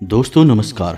दोस्तों नमस्कार।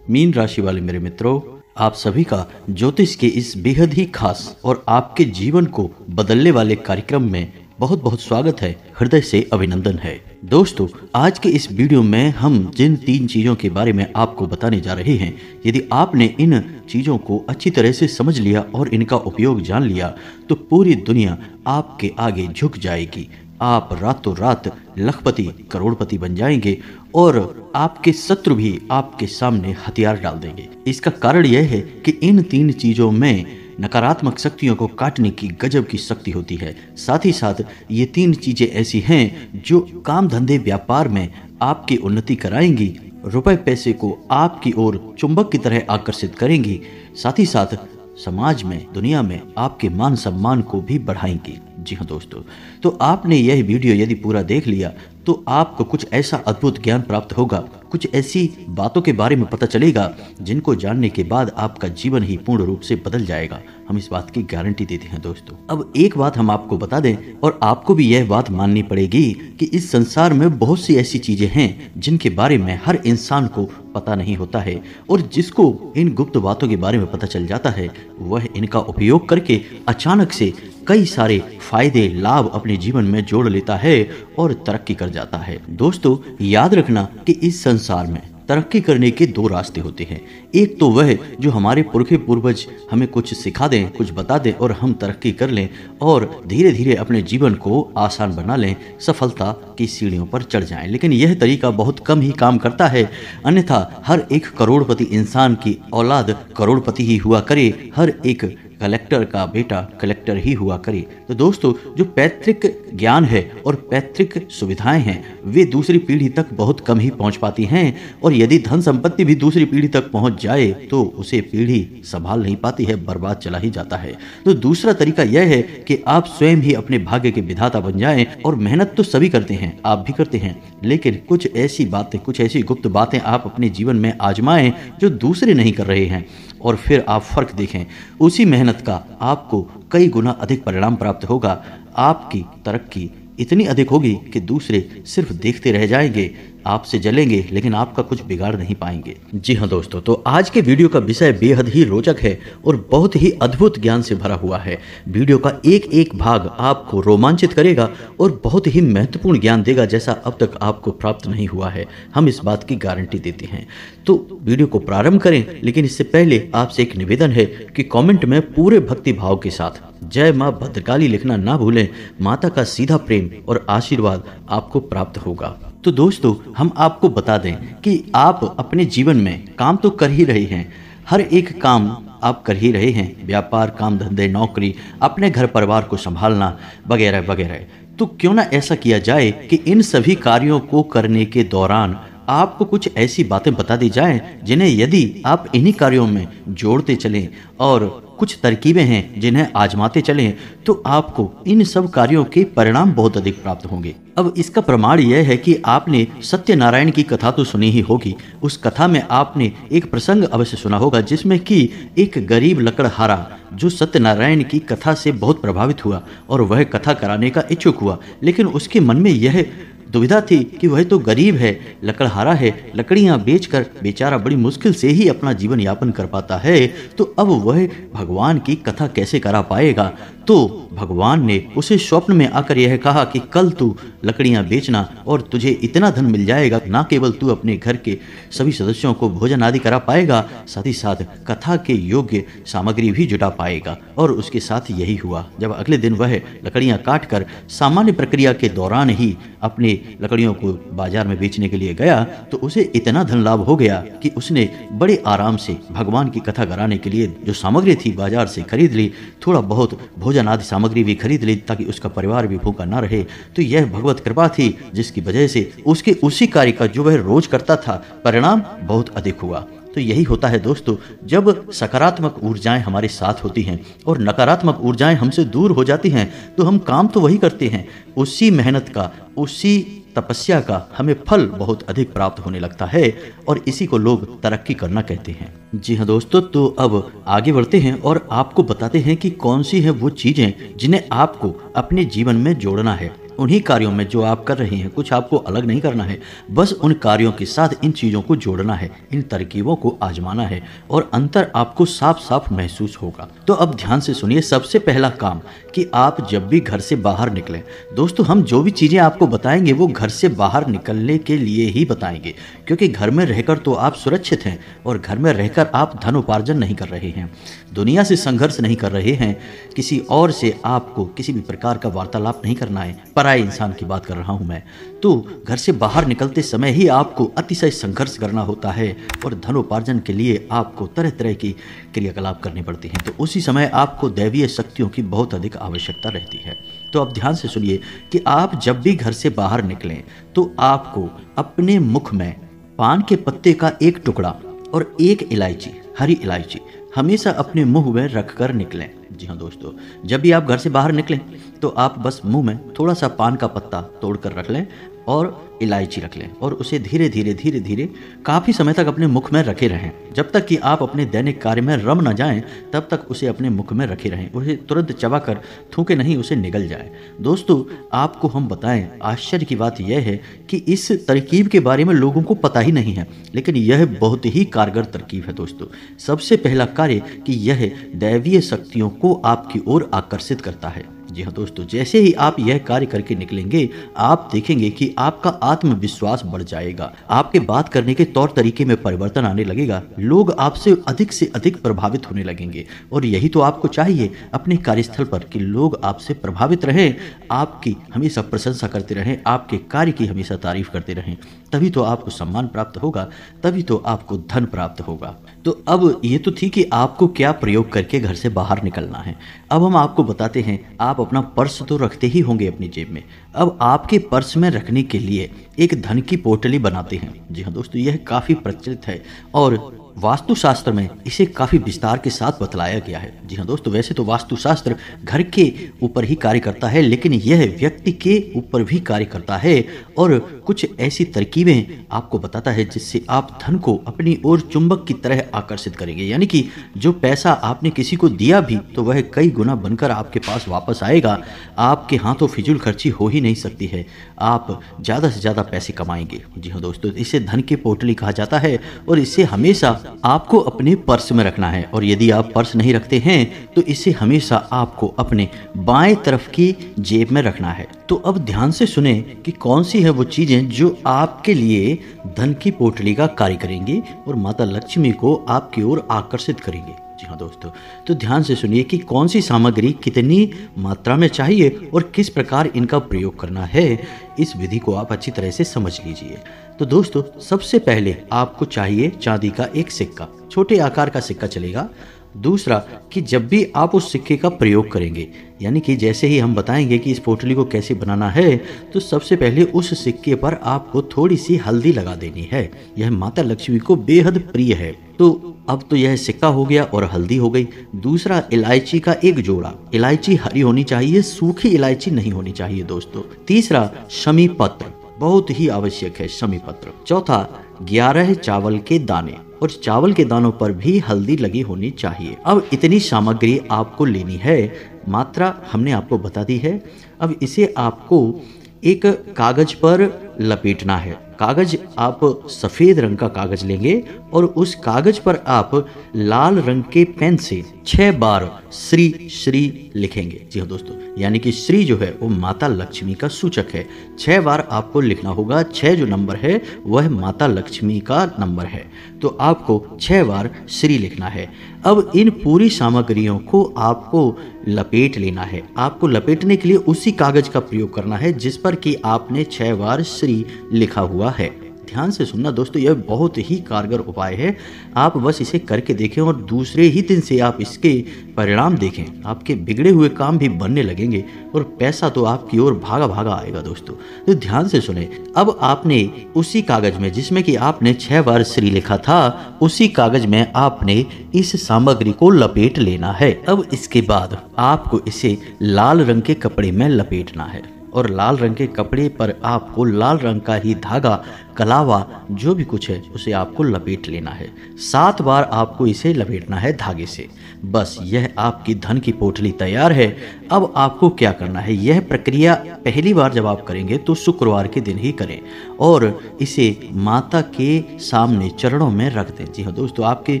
मीन राशि वाले मेरे मित्रों, आप सभी का ज्योतिष के इस बेहद ही खास और आपके जीवन को बदलने वाले कार्यक्रम में बहुत बहुत स्वागत है, हृदय से अभिनंदन है। दोस्तों, आज के इस वीडियो में हम जिन 3 चीजों के बारे में आपको बताने जा रहे हैं, यदि आपने इन चीजों को अच्छी तरह से समझ लिया और इनका उपयोग जान लिया तो पूरी दुनिया आपके आगे झुक जाएगी। आप रातों रात लखपति करोड़पति बन जाएंगे और आपके शत्रु भी आपके सामने हथियार डाल देंगे। इसका कारण यह है कि इन 3 चीजों में नकारात्मक शक्तियों को काटने की गजब की शक्ति होती है। साथ ही साथ ये 3 चीजें ऐसी हैं जो काम धंधे व्यापार में आपकी उन्नति कराएंगी, रुपए पैसे को आपकी ओर चुंबक की तरह आकर्षित करेंगी, साथ ही साथ समाज में दुनिया में आपके मान सम्मान को भी बढ़ाएंगी। जी हाँ दोस्तों, तो आपने यह वीडियो यदि पूरा देख लिया तो आपको कुछ ऐसा अद्भुत ज्ञान प्राप्त होगा, कुछ ऐसी बातों के बारे में पता चलेगा जिनको जानने के बाद आपका जीवन ही पूर्ण रूप से बदल जाएगा। हम इस बात की गारंटी देते हैं दोस्तों। अब एक बात हम आपको बता दें और आपको भी यह बात माननी पड़ेगी कि इस संसार में बहुत सी ऐसी चीजें हैं जिनके बारे में हर इंसान को पता नहीं होता है, और जिसको इन गुप्त बातों के बारे में पता चल जाता है वह इनका उपयोग करके अचानक से कई सारे फायदे लाभ अपने जीवन में जोड़ लेता है और तरक्की कर जाता है। दोस्तों, याद रखना कि इस संसार में तरक्की करने के 2 रास्ते होते हैं। एक तो वह जो हमारे पुरखे पूर्वज हमें कुछ सिखा दें, कुछ बता दें और हम तरक्की कर लें और धीरे धीरे अपने जीवन को आसान बना लें, सफलता की सीढ़ियों पर चढ़ जाएं। लेकिन यह तरीका बहुत कम ही काम करता है, अन्यथा हर एक करोड़पति इंसान की औलाद करोड़पति ही हुआ करे, हर एक कलेक्टर का बेटा कलेक्टर ही हुआ करे। तो दोस्तों, जो पैतृक ज्ञान है और पैतृक सुविधाएं हैं वे दूसरी पीढ़ी तक बहुत कम ही पहुंच पाती हैं, और यदि धन संपत्ति भी दूसरी पीढ़ी तक पहुंच जाए तो उसे पीढ़ी संभाल नहीं पाती है, बर्बाद चला ही जाता है। तो दूसरा तरीका यह है कि आप स्वयं ही अपने भाग्य के विधाता बन जाएं। और मेहनत तो सभी करते हैं, आप भी करते हैं, लेकिन कुछ ऐसी बातें, कुछ ऐसी गुप्त बातें आप अपने जीवन में आजमाएं जो दूसरे नहीं कर रहे हैं, और फिर आप फर्क देखें। उसी मेहनत का आपको कई गुना अधिक परिणाम प्राप्त होगा। आपकी तरक्की इतनी अधिक होगी कि दूसरे सिर्फ देखते रह जाएंगे, आपसे जलेंगे लेकिन आपका कुछ बिगाड़ नहीं पाएंगे। जी हाँ दोस्तों, तो आज के वीडियो का विषय बेहद ही रोचक है और बहुत ही अद्भुत ज्ञान से भरा हुआ है। वीडियो का एक एक भाग आपको रोमांचित करेगा और बहुत ही महत्वपूर्ण ज्ञान देगा जैसा अब तक आपको प्राप्त नहीं हुआ है। हम इस बात की गारंटी देते हैं। तो वीडियो को प्रारंभ करें, लेकिन इससे पहले आपसे एक निवेदन है कि कॉमेंट में पूरे भक्ति भाव के साथ जय माँ भद्रकाली लिखना ना भूलें। माता का सीधा प्रेम और आशीर्वाद आपको प्राप्त होगा। तो दोस्तों, हम आपको बता दें कि आप अपने जीवन में काम तो कर ही रहे हैं, हर एक काम आप कर ही रहे हैं, व्यापार, काम धंधे, नौकरी, अपने घर परिवार को संभालना वगैरह वगैरह। तो क्यों ना ऐसा किया जाए कि इन सभी कार्यों को करने के दौरान आपको कुछ ऐसी बातें बता दी जाएं जिन्हें यदि आप इन्हीं कार्यों में जोड़ते चलें और कुछ तरकीबें हैं जिन्हें आजमाते चलें तो आपको इन सब कार्यों के परिणाम बहुत अधिक प्राप्त होंगे। अब इसका प्रमाण यह है कि आपने सत्यनारायण की कथा तो सुनी ही होगी। उस कथा में आपने एक प्रसंग अवश्य सुना होगा जिसमें कि एक गरीब लकड़हारा जो सत्यनारायण की कथा से बहुत प्रभावित हुआ और वह कथा कराने का इच्छुक हुआ, लेकिन उसके मन में यह दुविधा थी कि वह तो गरीब है, लकड़हारा है, लकड़ियां बेचकर बेचारा बड़ी मुश्किल से ही अपना जीवन यापन कर पाता है, तो अब वह भगवान की कथा कैसे करा पाएगा। तो भगवान ने उसे स्वप्न में आकर यह कहा कि कल तू लकड़ियां बेचना और तुझे इतना धन मिल जाएगा, ना केवल तू अपने घर के सभी सदस्यों को भोजन आदि करा पाएगा, साथ ही साथ कथा के योग्य सामग्री भी जुटा पाएगा। और उसके साथ यही हुआ। जब अगले दिन वह लकड़ियां काट कर सामान्य प्रक्रिया के दौरान ही अपने लकड़ियों को बाजार में बेचने के लिए गया तो उसे इतना धन लाभ हो गया कि उसने बड़े आराम से भगवान की कथा कराने के लिए जो सामग्री थी बाजार से खरीद ली, थोड़ा बहुत भोजन आदि सामग्री भी खरीद ली ताकि उसका परिवार भी भूखा ना रहे। तो यह भगवत कृपा थी जिसकी वजह से उसके उसी कार्य का जो वह रोज करता था परिणाम बहुत अधिक हुआ। तो यही होता है दोस्तों, जब सकारात्मक ऊर्जाएं हमारे साथ होती हैं और नकारात्मक ऊर्जाएं हमसे दूर हो जाती हैं तो हम काम तो वही करते हैं, उसी मेहनत का, उसी तपस्या का हमें फल बहुत अधिक प्राप्त होने लगता है और इसी को लोग तरक्की करना कहते हैं। जी हाँ दोस्तों, तो अब आगे बढ़ते हैं और आपको बताते हैं कि कौन सी है वो चीजें जिन्हें आपको अपने जीवन में जोड़ना है। उन्हीं कार्यों में जो आप कर रहे हैं, कुछ आपको अलग नहीं करना है, बस उन कार्यों के साथ इन चीज़ों को जोड़ना है, इन तरकीबों को आजमाना है और अंतर आपको साफ साफ महसूस होगा। तो अब ध्यान से सुनिए, सबसे पहला काम कि आप जब भी घर से बाहर निकलें, दोस्तों हम जो भी चीज़ें आपको बताएंगे वो घर से बाहर निकलने के लिए ही बताएंगे, क्योंकि घर में रहकर तो आप सुरक्षित हैं और घर में रहकर आप धन उपार्जन नहीं कर रहे हैं, दुनिया से संघर्ष नहीं कर रहे हैं, किसी और से आपको किसी भी प्रकार का वार्तालाप नहीं करना है, पराये इंसान की बात कर रहा हूं मैं। तो घर से बाहर निकलते समय ही आपको अतिशय संघर्ष करना होता है और धनोपार्जन के लिए आपको तरह तरह की क्रियाकलाप करनी पड़ती हैं। तो उसी समय आपको दैवीय शक्तियों की बहुत अधिक आवश्यकता रहती है। तो अब ध्यान से सुनिए कि आप जब भी घर से बाहर निकलें तो आपको अपने मुख में पान के पत्ते का एक टुकड़ा और एक इलायची, हरी इलायची, हमेशा अपने मुंह में रख कर निकलें। जी हाँ दोस्तों, जब भी आप घर से बाहर निकलें तो आप बस मुंह में थोड़ा सा पान का पत्ता तोड़ कर रख लें और इलायची रख लें और उसे धीरे धीरे काफ़ी समय तक अपने मुख में रखे रहें। जब तक कि आप अपने दैनिक कार्य में रम न जाएं तब तक उसे अपने मुख में रखे रहें, उसे तुरंत चबाकर थूके नहीं, उसे निगल जाए। दोस्तों आपको हम बताएं, आश्चर्य की बात यह है कि इस तरकीब के बारे में लोगों को पता ही नहीं है, लेकिन यह बहुत ही कारगर तरकीब है दोस्तों। सबसे पहला कार्य कि यह दैवीय शक्तियों को आपकी ओर आकर्षित करता है। जी हाँ दोस्तों, जैसे ही आप यह कार्य करके निकलेंगे आप देखेंगे कि आपका आत्मविश्वास बढ़ जाएगा, आपके बात करने के तौर तरीके में परिवर्तन आने लगेगा, लोग आपसे अधिक प्रभावित होने लगेंगे। और यही तो आपको चाहिए अपने कार्यस्थल पर कि लोग आपसे प्रभावित रहें, आपकी हमेशा प्रशंसा करते रहें, आपके कार्य की हमेशा तारीफ करते रहें। तभी तो आपको सम्मान प्राप्त होगा, तभी तो आपको धन प्राप्त होगा। तो अब ये तो थी कि आपको क्या प्रयोग करके घर से बाहर निकलना है। अब हम आपको बताते हैं, आप अपना पर्स तो रखते ही होंगे अपनी जेब में। अब आपके पर्स में रखने के लिए एक धन की पोटली बनाते हैं। जी हाँ दोस्तों, यह काफ़ी प्रचलित है और वास्तुशास्त्र में इसे काफ़ी विस्तार के साथ बतलाया गया है। जी हाँ दोस्तों, वैसे तो वास्तुशास्त्र घर के ऊपर ही कार्य करता है, लेकिन यह व्यक्ति के ऊपर भी कार्य करता है और कुछ ऐसी तरकीबें आपको बताता है जिससे आप धन को अपनी ओर चुंबक की तरह आकर्षित करेंगे। यानी कि जो पैसा आपने किसी को दिया भी तो वह कई गुना बनकर आपके पास वापस आएगा। आपके हाथों फिजूल खर्ची हो ही नहीं सकती है, आप ज़्यादा से ज़्यादा पैसे कमाएंगे। जी हाँ दोस्तों, इसे धन की पोटली कहा जाता है और इसे हमेशा आपको अपने पर्स में रखना है। और यदि आप पर्स नहीं रखते हैं तो इसे हमेशा आपको अपने बाएं तरफ की जेब में रखना है। तो अब ध्यान से सुने कि कौन सी है वो चीजें जो आपके लिए धन की पोटली का कार्य करेंगी और माता लक्ष्मी को आपकी ओर आकर्षित करेंगे। जी हाँ दोस्तों, तो ध्यान से सुनिए कि कौन सी सामग्री कितनी मात्रा में चाहिए और किस प्रकार इनका प्रयोग करना है। इस विधि को आप अच्छी तरह से समझ लीजिए। तो दोस्तों सबसे पहले आपको चाहिए चांदी का एक सिक्का, छोटे आकार का सिक्का चलेगा। दूसरा कि जब भी आप उस सिक्के का प्रयोग करेंगे, यानी कि जैसे ही हम बताएंगे कि इस पोटली को कैसे बनाना है, तो सबसे पहले उस सिक्के पर आपको थोड़ी सी हल्दी लगा देनी है। यह माता लक्ष्मी को बेहद प्रिय है। तो अब तो यह सिक्का हो गया और हल्दी हो गई। दूसरा इलायची का एक जोड़ा, इलायची हरी होनी चाहिए, सूखी इलायची नहीं होनी चाहिए दोस्तों। तीसरा शमी पत्र, बहुत ही आवश्यक है शमी पत्र। चौथा 11 चावल के दाने, और चावल के दानों पर भी हल्दी लगी होनी चाहिए। अब इतनी सामग्री आपको लेनी है, मात्रा हमने आपको बता दी है। अब इसे आपको एक कागज पर लपेटना है। कागज आप सफ़ेद रंग का कागज लेंगे और उस कागज पर आप लाल रंग के पेन से 6 बार श्री श्री लिखेंगे। जी हाँ दोस्तों, यानी कि श्री जो है वो माता लक्ष्मी का सूचक है। 6 बार आपको लिखना होगा। 6 जो नंबर है वह माता लक्ष्मी का नंबर है, तो आपको 6 बार श्री लिखना है। अब इन पूरी सामग्रियों को आपको लपेट लेना है। आपको लपेटने के लिए उसी कागज का प्रयोग करना है जिस पर कि आपने 6 बार श्री लिखा हुआ है। ध्यान से सुनना दोस्तों, यह बहुत ही कारगर उपाय है। आप बस इसे करके देखें और दूसरे ही दिन से आप इसके परिणाम देखें। आपके बिगड़े हुए काम भी बनने लगेंगे और पैसा तो आपकी ओर भागा भागा आएगा दोस्तों। तो ध्यान से सुने। अब आपने उसी कागज में जिसमें कि आपने 6 बार श्री लिखा था, उसी कागज में आपने इस सामग्री को लपेट लेना है। अब इसके बाद आपको इसे लाल रंग के कपड़े में लपेटना है। और लाल रंग के कपड़े पर आपको लाल रंग का ही धागा, कलावा, जो भी कुछ है उसे आपको लपेट लेना है। 7 बार आपको इसे लपेटना है धागे से। बस यह आपकी धन की पोटली तैयार है। अब आपको क्या करना है, यह प्रक्रिया पहली बार जब आप करेंगे तो शुक्रवार के दिन ही करें और इसे माता के सामने चरणों में रख दें। जी हाँ दोस्तों, आपके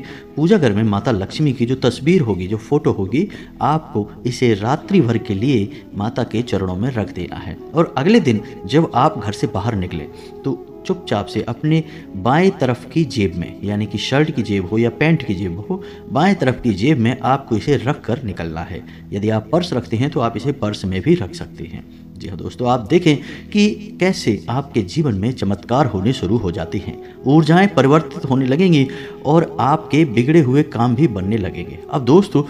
पूजा घर में माता लक्ष्मी की जो तस्वीर होगी, जो फोटो होगी, आपको इसे रात्रि भर के लिए माता के चरणों में रख देना है। और अगले दिन जब आप घर से बाहर निकले तो चुपचाप से अपने बाएं तरफ की जेब में, यानी कि शर्ट की जेब हो या पैंट की जेब हो, बाएं तरफ की जेब में आपको इसे रख कर निकलना है। यदि आप पर्स रखते हैं तो आप इसे पर्स में भी रख सकते हैं। जी हाँ दोस्तों, आप देखें कि कैसे आपके जीवन में चमत्कार होने शुरू हो जाते हैं, ऊर्जाएं परिवर्तित होने लगेंगी और आपके बिगड़े हुए काम भी बनने लगेंगे। अब दोस्तों,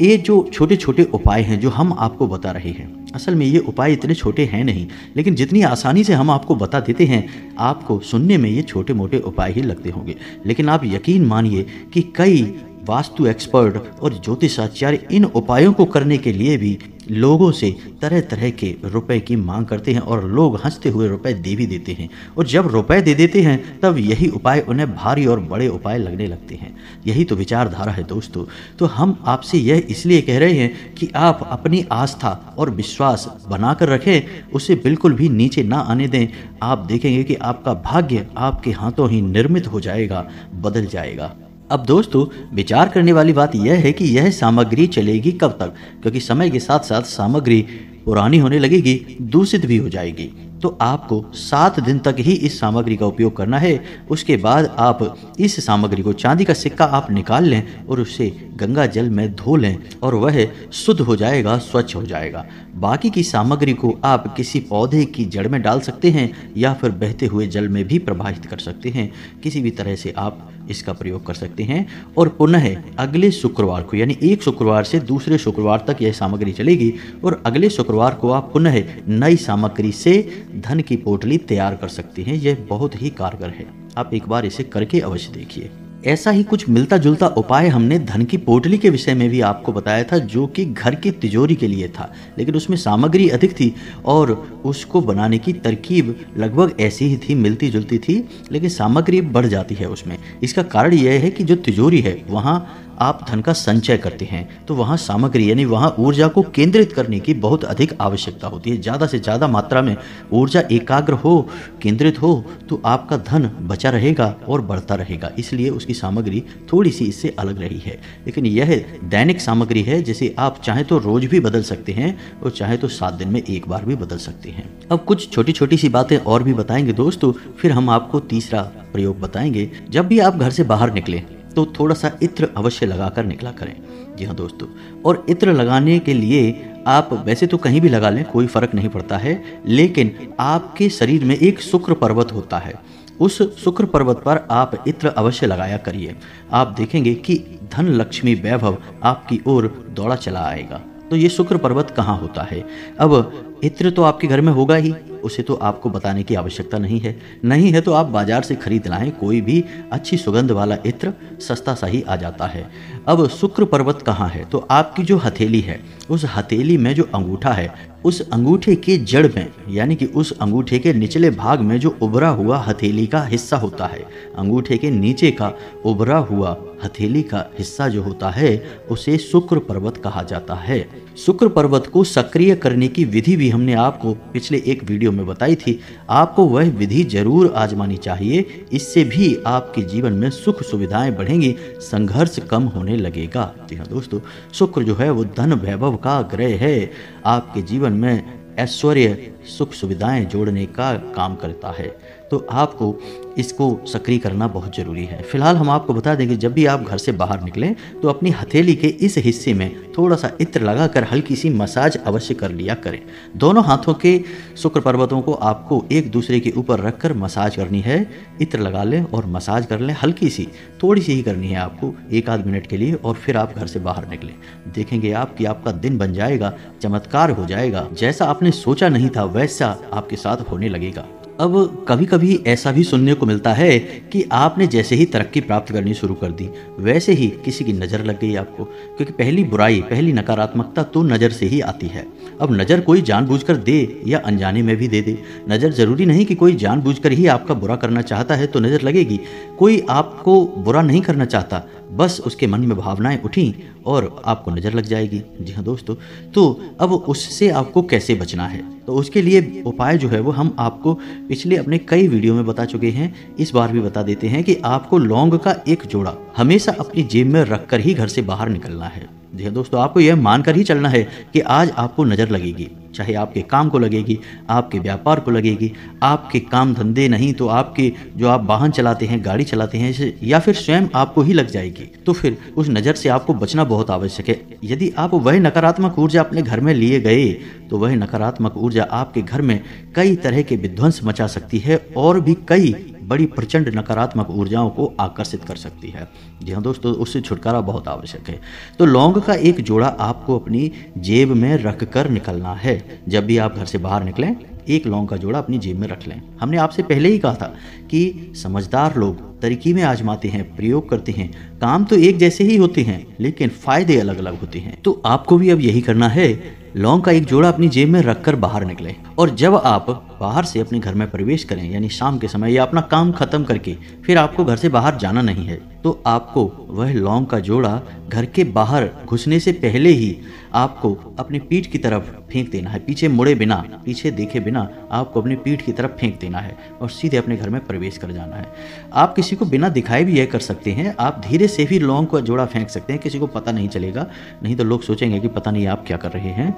ये जो छोटे छोटे उपाय हैं जो हम आपको बता रहे हैं, असल में ये उपाय इतने छोटे हैं नहीं, लेकिन जितनी आसानी से हम आपको बता देते हैं, आपको सुनने में ये छोटे मोटे उपाय ही लगते होंगे, लेकिन आप यकीन मानिए कि कई वास्तु एक्सपर्ट और ज्योतिषाचार्य इन उपायों को करने के लिए भी लोगों से तरह तरह के रुपए की मांग करते हैं और लोग हंसते हुए रुपए दे भी देते हैं। और जब रुपए दे देते हैं तब यही उपाय उन्हें भारी और बड़े उपाय लगने लगते हैं। यही तो विचारधारा है दोस्तों। तो हम आपसे यह इसलिए कह रहे हैं कि आप अपनी आस्था और विश्वास बनाकर रखें, उसे बिल्कुल भी नीचे ना आने दें। आप देखेंगे कि आपका भाग्य आपके हाथों ही निर्मित हो जाएगा, बदल जाएगा। अब दोस्तों, विचार करने वाली बात यह है कि यह सामग्री चलेगी कब तक, क्योंकि समय के साथ साथ सामग्री पुरानी होने लगेगी, दूषित भी हो जाएगी। तो आपको 7 दिन तक ही इस सामग्री का उपयोग करना है। उसके बाद आप इस सामग्री को, चांदी का सिक्का आप निकाल लें और उसे गंगा जल में धो लें और वह शुद्ध हो जाएगा, स्वच्छ हो जाएगा। बाकी की सामग्री को आप किसी पौधे की जड़ में डाल सकते हैं या फिर बहते हुए जल में भी प्रवाहित कर सकते हैं। किसी भी तरह से आप इसका प्रयोग कर सकते हैं और पुनः अगले शुक्रवार को, यानी एक शुक्रवार से दूसरे शुक्रवार तक यह सामग्री चलेगी और अगले शुक्रवार को आप पुनः नई सामग्री से धन की पोटली तैयार कर सकते हैं। यह बहुत ही कारगर है, आप एक बार इसे करके अवश्य देखिए। ऐसा ही कुछ मिलता जुलता उपाय हमने धन की पोटली के विषय में भी आपको बताया था, जो कि घर की तिजोरी के लिए था, लेकिन उसमें सामग्री अधिक थी और उसको बनाने की तरकीब लगभग ऐसी ही थी, मिलती जुलती थी, लेकिन सामग्री बढ़ जाती है उसमें। इसका कारण यह है कि जो तिजोरी है वहाँ आप धन का संचय करते हैं, तो वहाँ सामग्री यानी वहाँ ऊर्जा को केंद्रित करने की बहुत अधिक आवश्यकता होती है। ज़्यादा से ज़्यादा मात्रा में ऊर्जा एकाग्र हो, केंद्रित हो, तो आपका धन बचा रहेगा और बढ़ता रहेगा। इसलिए उसकी सामग्री थोड़ी सी इससे अलग रही है, लेकिन यह दैनिक सामग्री है जिसे आप चाहे तो रोज भी बदल सकते हैं और चाहे तो 7 दिन में एक बार भी बदल सकते हैं। अब कुछ छोटी छोटी सी बातें और भी बताएंगे दोस्तों, फिर हम आपको तीसरा प्रयोग बताएंगे। जब भी आप घर से बाहर निकलें तो थोड़ा सा इत्र अवश्य लगाकर निकला करें। जी हाँ दोस्तों, और इत्र लगाने के लिए आप वैसे तो कहीं भी लगा लें, कोई फर्क नहीं पड़ता है, लेकिन आपके शरीर में एक शुक्र पर्वत होता है, उस शुक्र पर्वत पर आप इत्र अवश्य लगाया करिए। आप देखेंगे कि धन लक्ष्मी वैभव आपकी ओर दौड़ा चला आएगा। तो ये शुक्र पर्वत कहाँ होता है? अब इत्र तो आपके घर में होगा ही, उसे तो आपको बताने की आवश्यकता नहीं है तो आप बाजार से खरीद लाएं, कोई भी अच्छी सुगंध वाला इत्र सस्ता सा ही आ जाता है। अब शुक्र पर्वत कहाँ है? तो आपकी जो हथेली है, उस हथेली में जो अंगूठा है, उस अंगूठे के जड़ में, यानी कि उस अंगूठे के निचले भाग में जो उभरा हुआ हथेली का हिस्सा होता है, अंगूठे के नीचे का उभरा हुआ हथेली का हिस्सा जो होता है, उसे शुक्र पर्वत कहा जाता है। शुक्र पर्वत को सक्रिय करने की विधि भी हमने आपको पिछले एक वीडियो में बताई थी। आपको वह विधि जरूर आजमानी चाहिए, इससे भी आपके जीवन में सुख सुविधाएं बढ़ेंगी, संघर्ष कम होने लगेगा। जी हाँ दोस्तों, शुक्र जो है वो धन वैभव का ग्रह है, आपके जीवन में ऐश्वर्य सुख सुविधाएं जोड़ने का काम करता है। तो आपको इसको सक्रिय करना बहुत ज़रूरी है। फिलहाल हम आपको बता देंगे, जब भी आप घर से बाहर निकलें तो अपनी हथेली के इस हिस्से में थोड़ा सा इत्र लगाकर हल्की सी मसाज अवश्य कर लिया करें। दोनों हाथों के शुक्र पर्वतों को आपको एक दूसरे के ऊपर रखकर मसाज करनी है। इत्र लगा लें और मसाज कर लें, हल्की सी, थोड़ी सी ही करनी है आपको, 1 आध मिनट के लिए, और फिर आप घर से बाहर निकलें। देखेंगे आप कि आपका दिन बन जाएगा, चमत्कार हो जाएगा, जैसा आपने सोचा नहीं था वैसा आपके साथ होने लगेगा। अब कभी कभी ऐसा भी सुनने को मिलता है कि आपने जैसे ही तरक्की प्राप्त करनी शुरू कर दी वैसे ही किसी की नज़र लग गई आपको, क्योंकि पहली बुराई, पहली नकारात्मकता तो नज़र से ही आती है। अब नज़र कोई जानबूझकर दे या अनजाने में भी दे दे, नज़र ज़रूरी नहीं कि कोई जानबूझकर ही आपका बुरा करना चाहता है तो नज़र लगेगी। कोई आपको बुरा नहीं करना चाहता, बस उसके मन में भावनाएं उठी और आपको नज़र लग जाएगी। जी हाँ दोस्तों, तो अब उससे आपको कैसे बचना है, तो उसके लिए उपाय जो है वो हम आपको पिछले अपने कई वीडियो में बता चुके हैं। इस बार भी बता देते हैं कि आपको लौंग का एक जोड़ा हमेशा अपनी जेब में रखकर ही घर से बाहर निकलना है। जी हाँ दोस्तों, आपको यह मानकर ही चलना है कि आज आपको नज़र लगेगी, चाहे आपके काम को लगेगी, आपके व्यापार को लगेगी, आपके काम धंधे नहीं तो आपके जो आप वाहन चलाते हैं, गाड़ी चलाते हैं, या फिर स्वयं आपको ही लग जाएगी। तो फिर उस नज़र से आपको बचना बहुत आवश्यक है। यदि आप वह नकारात्मक ऊर्जा अपने घर में लिए गए तो वह नकारात्मक ऊर्जा आपके घर में कई तरह के विध्वंस मचा सकती है और भी कई बड़ी प्रचंड नकारात्मक ऊर्जाओं को आकर्षित कर सकती है। जी हाँ दोस्तों, उससे छुटकारा बहुत आवश्यक है। तो लौंग का एक जोड़ा आपको अपनी जेब में रख कर निकलना है। जब भी आप घर से बाहर निकलें, एक लौंग का जोड़ा अपनी जेब में रख लें। हमने आपसे पहले ही कहा था कि समझदार लोग तरकीबें आजमाते हैं, प्रयोग करते हैं, काम तो एक जैसे ही होते हैं लेकिन फायदे अलग अलग होते हैं। तो आपको भी अब यही करना है, लौंग का एक जोड़ा अपनी जेब में रखकर बाहर निकलें और जब आप बाहर से अपने घर में प्रवेश करें, यानी शाम के समय या अपना काम खत्म करके फिर आपको घर से बाहर जाना नहीं है, तो आपको वह लौंग का जोड़ा घर के बाहर घुसने से पहले ही आपको अपनी पीठ की तरफ फेंक देना है। पीछे मुड़े बिना, पीछे देखे बिना आपको अपनी पीठ की तरफ फेंक देना है और सीधे अपने घर में प्रवेश कर जाना है। आप किसी को बिना दिखाए भी यह कर सकते हैं, आप धीरे से भी लौंग का जोड़ा फेंक सकते हैं, किसी को पता नहीं चलेगा, नहीं तो लोग सोचेंगे कि पता नहीं आप क्या कर रहे हैं।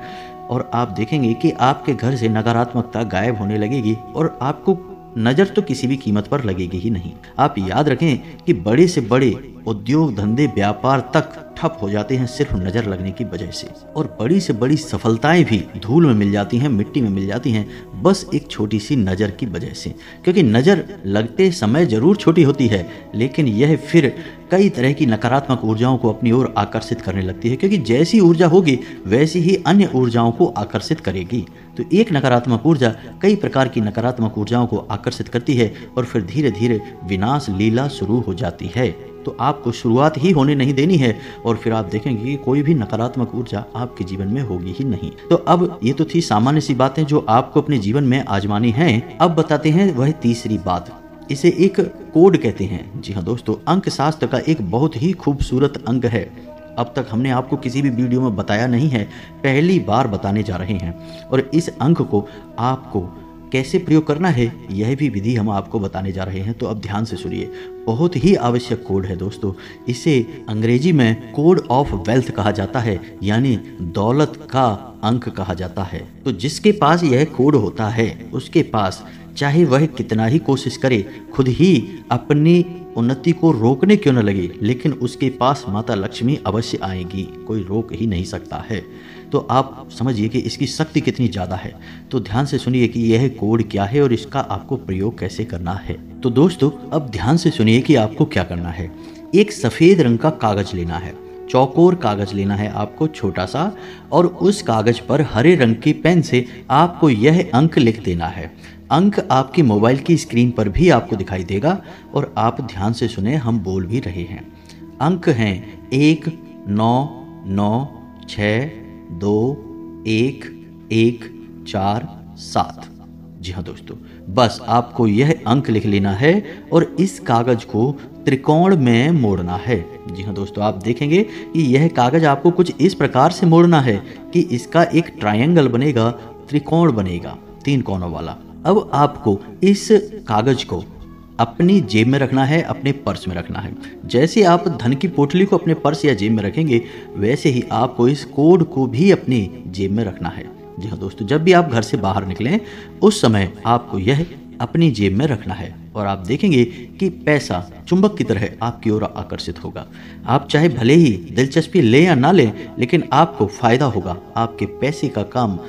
और आप देखेंगे कि आपके घर से नकारात्मकता गायब होने लगेगी और आपको नज़र तो किसी भी कीमत पर लगेगी ही नहीं। आप याद रखें कि बड़े से बड़े उद्योग, धंधे, व्यापार तक ठप हो जाते हैं सिर्फ नज़र लगने की वजह से, और बड़ी से बड़ी सफलताएं भी धूल में मिल जाती हैं, मिट्टी में मिल जाती हैं, बस एक छोटी सी नज़र की वजह से। क्योंकि नज़र लगते समय जरूर छोटी होती है लेकिन यह फिर कई तरह की नकारात्मक ऊर्जाओं को अपनी ओर आकर्षित करने लगती है, क्योंकि जैसी ऊर्जा होगी वैसी ही अन्य ऊर्जाओं को आकर्षित करेगी। तो एक नकारात्मक ऊर्जा कई प्रकार की नकारात्मक ऊर्जाओं को आकर्षित करती है और फिर धीरे धीरे विनाश लीला शुरू हो जाती है। तो आपको शुरुआत ही होने नहीं देनी है और फिर आप देखेंगे कि कोई भी नकारात्मक ऊर्जा आपके जीवन में होगी ही नहीं। तो अब ये तो थी सामान्य सी बातें जो आपको अपने जीवन में आजमानी हैं। अब बताते हैं वह तीसरी बात, इसे एक कोड कहते हैं। जी हाँ दोस्तों, अंक शास्त्र का एक बहुत ही खूबसूरत अंग है। अब तक हमने आपको किसी भी वीडियो में बताया नहीं है, पहली बार बताने जा रहे हैं। और इस अंक को आपको कैसे प्रयोग करना है यह भी विधि हम आपको बताने जा रहे हैं, तो अब ध्यान से सुनिए। बहुत ही आवश्यक कोड है दोस्तों, इसे अंग्रेजी में कोड ऑफ वेल्थ कहा जाता है, यानी दौलत का अंक कहा जाता है। तो जिसके पास यह कोड होता है उसके पास चाहे वह कितना ही कोशिश करे, खुद ही अपनी उन्नति को रोकने क्यों न लगे, लेकिन उसके पास माता लक्ष्मी अवश्य आएगी, कोई रोक ही नहीं सकता है। तो आप समझिए कि इसकी शक्ति कितनी ज़्यादा है। तो ध्यान से सुनिए कि यह कोड क्या है और इसका आपको प्रयोग कैसे करना है। तो दोस्तों अब ध्यान से सुनिए कि आपको क्या करना है। एक सफ़ेद रंग का कागज लेना है, चौकोर कागज लेना है आपको छोटा सा, और उस कागज पर हरे रंग की पेन से आपको यह अंक लिख देना है। अंक आपकी मोबाइल की स्क्रीन पर भी आपको दिखाई देगा और आप ध्यान से सुने, हम बोल भी रहे हैं। अंक हैं 1 9 9 6 2 1 1 4 7। जी हाँ दोस्तों, बस आपको यह अंक लिख लेना है और इस कागज को त्रिकोण में मोड़ना है। जी हाँ दोस्तों, आप देखेंगे कि यह कागज आपको कुछ इस प्रकार से मोड़ना है कि इसका एक ट्रायंगल बनेगा, त्रिकोण बनेगा 3 कोनों वाला। अब आपको इस कागज को अपनी जेब में रखना है, अपने पर्स में रखना है। जैसे आप धन की पोटली को अपने पर्स या जेब में रखेंगे, वैसे ही आपको इस कोड को भी अपनी जेब में रखना है। जी हाँ दोस्तों, जब भी आप घर से बाहर निकलें उस समय आपको यह अपनी जेब में रखना है और आप देखेंगे कि पैसा चुंबक की तरह आपकी ओर आकर्षित होगा। आप चाहे भले ही दिलचस्पी लें या ना लें, लेकिन आपको फायदा होगा। आपके पैसे का काम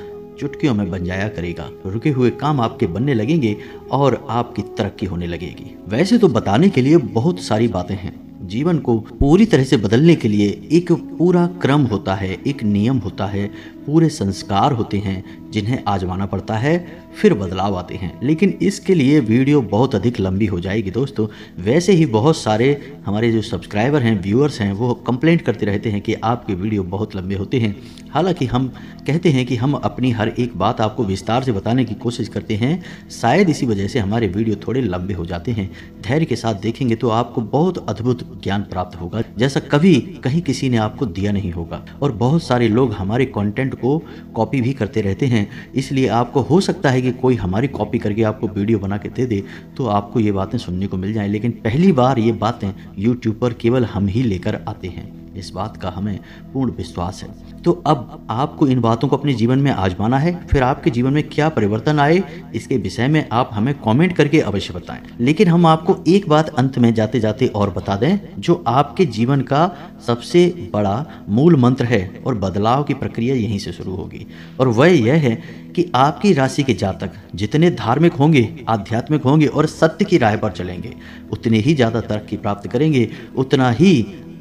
चुटकियों में बन जाया करेगा, रुके हुए काम आपके बनने लगेंगे और आपकी तरक्की होने लगेगी। वैसे तो बताने के लिए बहुत सारी बातें हैं, जीवन को पूरी तरह से बदलने के लिए एक पूरा क्रम होता है, एक नियम होता है, पूरे संस्कार होते हैं जिन्हें आजमाना पड़ता है, फिर बदलाव आते हैं। लेकिन इसके लिए वीडियो बहुत अधिक लंबी हो जाएगी दोस्तों। वैसे ही बहुत सारे हमारे जो सब्सक्राइबर हैं, व्यूअर्स हैं, वो कंप्लेंट करते रहते हैं कि आपके वीडियो बहुत लंबे होते हैं। हालांकि हम कहते हैं कि हम अपनी हर एक बात आपको विस्तार से बताने की कोशिश करते हैं, शायद इसी वजह से हमारे वीडियो थोड़े लंबे हो जाते हैं। धैर्य के साथ देखेंगे तो आपको बहुत अद्भुत ज्ञान प्राप्त होगा, जैसा कभी कहीं किसी ने आपको दिया नहीं होगा। और बहुत सारे लोग हमारे कंटेंट को कॉपी भी करते रहते हैं, इसलिए आपको हो सकता है कि कोई हमारी कॉपी करके आपको वीडियो बना के दे दे तो आपको ये बातें सुनने को मिल जाएं। लेकिन पहली बार ये बातें यूट्यूब पर केवल हम ही लेकर आते हैं, इस बात का हमें पूर्ण विश्वास है। तो अब आपको इन बातों को अपने जीवन में आजमाना है, फिर आपके जीवन में क्या परिवर्तन आए इसके विषय में आप हमें कमेंट करके अवश्य बताएं। लेकिन हम आपको एक बात अंत में जाते जाते और बता दें, जो आपके जीवन का सबसे बड़ा मूल मंत्र है और बदलाव की प्रक्रिया यहीं से शुरू होगी। और वह यह है कि आपकी राशि के जातक जितने धार्मिक होंगे, आध्यात्मिक होंगे और सत्य की राह पर चलेंगे, उतने ही ज़्यादा तरक्की प्राप्त करेंगे, उतना ही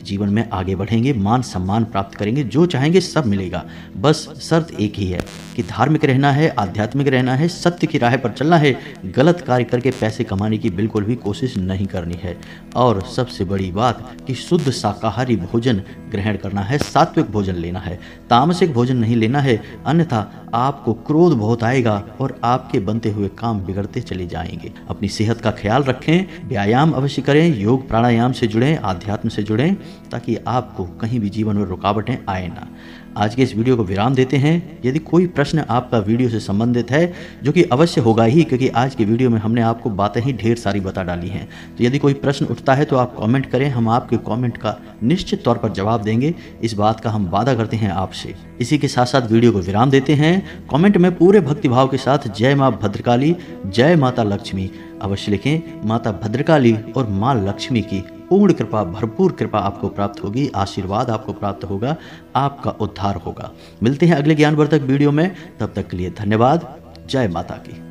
जीवन में आगे बढ़ेंगे, मान सम्मान प्राप्त करेंगे, जो चाहेंगे सब मिलेगा। बस शर्त एक ही है कि धार्मिक रहना है, आध्यात्मिक रहना है, सत्य की राह पर चलना है, गलत कार्य करके पैसे कमाने की बिल्कुल भी कोशिश नहीं करनी है। और सबसे बड़ी बात कि शुद्ध शाकाहारी भोजन ग्रहण करना है, सात्विक भोजन लेना है, तामसिक भोजन नहीं लेना है, अन्यथा आपको क्रोध बहुत आएगा और आपके बनते हुए काम बिगड़ते चले जाएंगे। अपनी सेहत का ख्याल रखें, व्यायाम अवश्य करें, योग प्राणायाम से जुड़ें, आध्यात्म से जुड़ें, ताकि आपको कहीं भी जीवन में रुकावटें आए ना। आज के इस वीडियो को विराम देते हैं। यदि कोई प्रश्न आपका वीडियो से संबंधित है, जो कि अवश्य होगा ही, क्योंकि आज के वीडियो में हमने आपको बातें ही ढेर सारी बता डाली हैं, तो यदि कोई प्रश्न उठता है तो आप कमेंट करें, हम आपके कमेंट का निश्चित तौर पर जवाब देंगे। इस बात का हम वादा करते हैं आपसे। इसी के साथ साथ वीडियो को विराम देते हैं। कमेंट में पूरे भक्तिभाव के साथ जय माँ भद्रकाली, जय माता लक्ष्मी अवश्य लिखें। माता भद्रकाली और माँ लक्ष्मी की पूर्ण कृपा, भरपूर कृपा आपको प्राप्त होगी, आशीर्वाद आपको प्राप्त होगा, आपका उद्धार होगा। मिलते हैं अगले ज्ञानवर्धक वीडियो में, तब तक के लिए धन्यवाद। जय माता की।